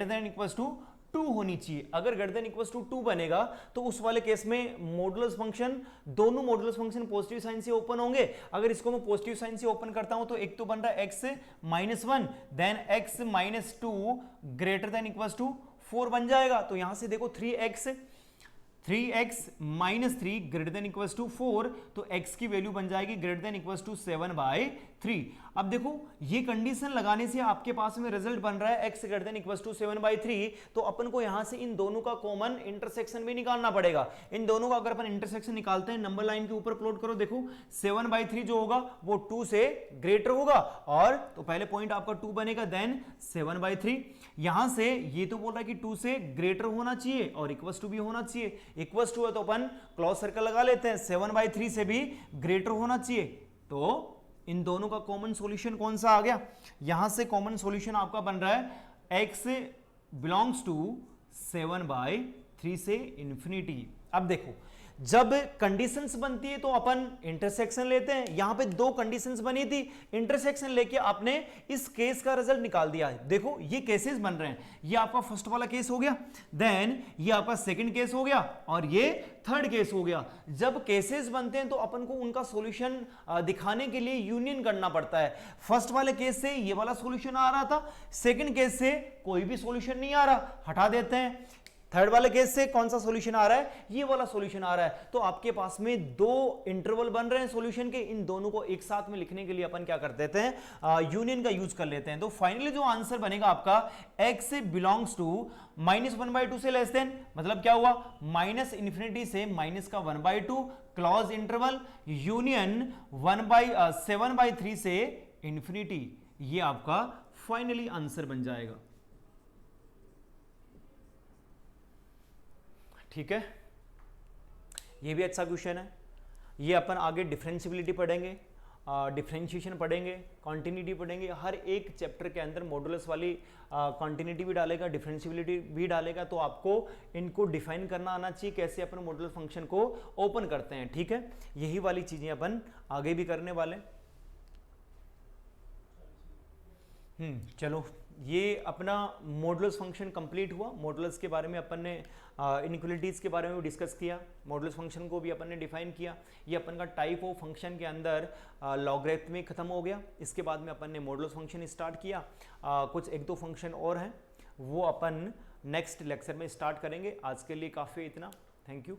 than equals to 2 होनी चाहिए। अगर ग्रेटर देन इक्वल्स टू 2 बनेगा तो उस वाले केस में मॉडुलस फंक्शन, दोनों मॉडुलस फंक्शन पॉजिटिव साइन से ओपन होंगे। अगर इसको मैं पॉजिटिव साइन से ओपन करता हूं तो एक तो बन रहा है x minus 1 then x minus 2 greater than equals to 4 बन जाएगा। तो यहां से देखो 3x minus 3 greater than equals to 4, तो x की वैल्यू बन जाएगी ग्रेटर देन इक्वल्स टू 7/3। अब देखो ये कंडीशन लगाने से आपके पास में रिजल्ट बन रहा है x greater than equals to 7/3। तो अपन को यहां से इन दोनों का कॉमन इंटरसेक्शन भी निकालना पड़ेगा। इन दोनों का अगर अपन इंटरसेक्शन निकालते हैं, नंबर लाइन के ऊपर प्लॉट करो, देखो 7/3 जो होगा वो 2 से ग्रेटर होगा और तो पहले पॉइंट आपका 2 बनेगा, देन 7/3। यहां से ये तो बोल रहा है कि 2 से ग्रेटर होना चाहिए और इक्वल्स टू भी होना चाहिए। इक्वल्स टू है तो अपन क्लोज सर्कल लगा लेते हैं, 7/3 से भी ग्रेटर होना चाहिए। तो इन दोनों का कॉमन सॉल्यूशन कौन सा आ गया, यहां से कॉमन सॉल्यूशन आपका बन रहा है x बिलोंग्स टू 7/3 से इन्फिनिटी। अब देखो जब कंडीशंस बनती है तो अपन इंटरसेक्शन लेते हैं, यहां पे दो कंडीशंस बनी थी, इंटरसेक्शन लेके आपने इस केस का रिजल्ट निकाल दिया है। देखो ये केसेस बन रहे हैं, ये आपका फर्स्ट वाला केस हो गया, देन ये आपका सेकंड केस हो गया और ये थर्ड केस हो गया। जब केसेस बनते हैं तो अपन को उनका सॉल्यूशन दिखाने के लिए यूनियन करना पड़ता है। फर्स्ट वाले केस से ये वाला सॉल्यूशन आ रहा था, सेकंड केस से कोई भी सॉल्यूशन नहीं आ रहा, हटा देते हैं। थर्ड वाले केस से कौन सा सॉल्यूशन आ रहा है, ये वाला सॉल्यूशन आ रहा है। तो आपके पास में दो इंटरवल बन रहे हैं सॉल्यूशन के, इन दोनों को एक साथ में लिखने के लिए अपन क्या कर देते हैं, यूनियन का यूज कर लेते हैं। तो फाइनली जो आंसर बनेगा आपका x बिलोंग्स टू -1/2 से लेस देन, मतलब क्या हुआ, माइनस इंफिनिटी से माइनस का 1/2 क्लोज इंटरवल यूनियन 7/3 से इंफिनिटी, ये आपका फाइनली आंसर बन जाएगा। ठीक है, ये भी अच्छा क्वेश्चन है। ये अपन आगे डिफरेंशियबिलिटी पढ़ेंगे, डिफरेंशिएशन पढ़ेंगे, कॉन्टिन्यूटी पढ़ेंगे। हर एक चैप्टर के अंदर मॉडुलस वाली कॉन्टिन्यूटी भी डालेगा, डिफरेंशियबिलिटी भी डालेगा। तो आपको इनको डिफाइन करना आना चाहिए, कैसे अपन मॉडुलस फंक्शन को ओपन करते हैं। ठीक है, यही वाली चीजें अपन आगे भी करने वाले। चलो ये अपना मॉडुलस फंक्शन कंप्लीट हुआ। मॉडुलस के बारे में अपन ने इनइक्वालिटीज़ के बारे में भी डिस्कस किया, मॉडुलस फंक्शन को भी अपन ने डिफाइन किया। ये अपन का टाइप ऑफ फंक्शन के अंदर लॉगरिथमिक खत्म हो गया। इसके बाद में अपन ने मॉडुलस फंक्शन स्टार्ट किया। कुछ एक दो फंक्शन और हैं, वो अपन नेक्स्ट लेक्चर में स्टार्ट करेंगे। आज के लिए काफ़ी इतना, थैंक यू।